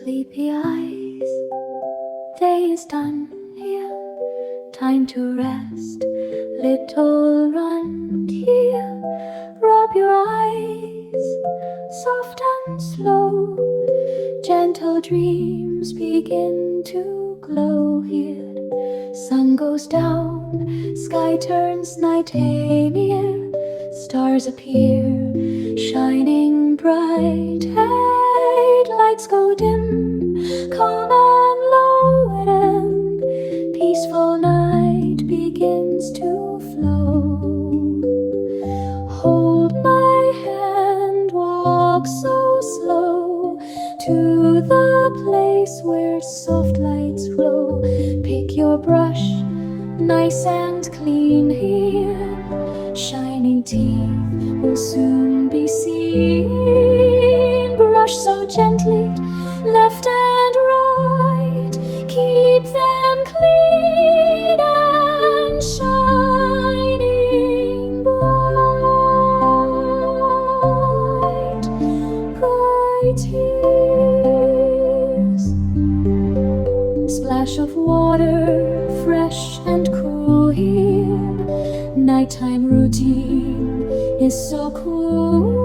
Sleepy eyes, day is done here. Time to rest, little run here. Rub your eyes, soft and slow. Gentle dreams begin to glow here. Sun goes down, sky turns night near. Stars appear, shining bright. Headlights go dim, calm and low, and peaceful night begins to flow. Hold my hand, walk so slow to the place where soft lights flow. Pick your brush, nice and clean here. Shining teeth will soon be seen. Brush so gently, left and right. Keep them clean and shining bright. Bright tears. Splash of water, fresh and cool here. Nighttime routine is so cool.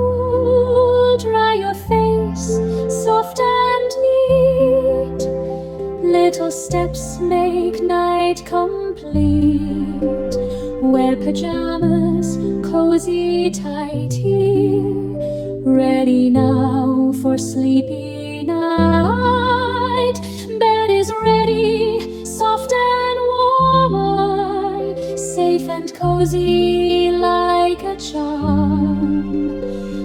Dry your face, soft and neat. Little steps make night complete. Wear pajamas, cozy tight here. Ready now for sleepy night. Bed is ready, soft and warm. Safe and cozy like a charm.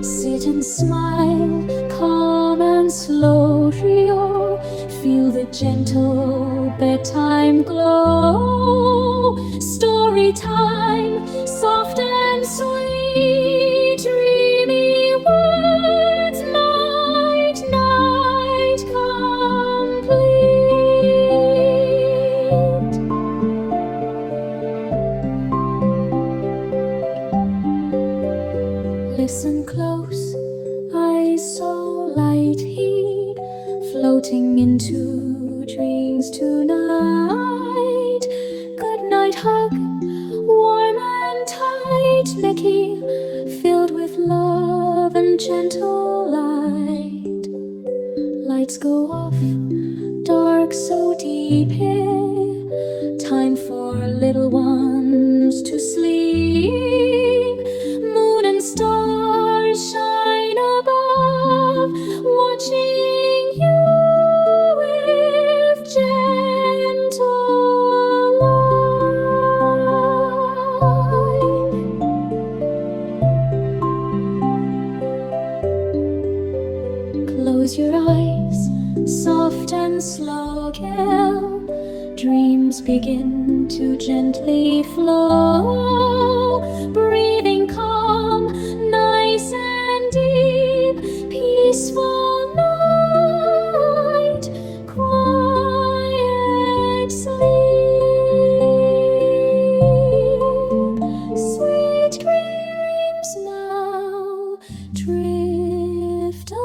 Sit and smile, calm and slow, Rio. Feel the gentle bedtime glow. Story time, soft and sweet. Dreamy words, night, night complete. Listen close, eyes so light heed, floating into dreams tonight. Good night hug, warm and tight, Mickey, filled with love and gentle light. Lights go off, dark so deep here. Time for little ones to sleep. Moon and stars shine above, watching you with gentle light. Close your eyes, soft and slow again. Dreams begin to gently flow. Breathing calm, nice and deep. Peaceful night, quiet sleep. Sweet dreams now drift away.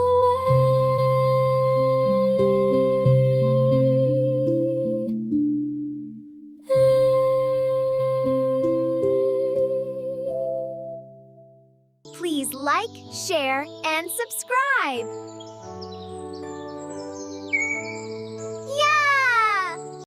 Please like, share, and subscribe.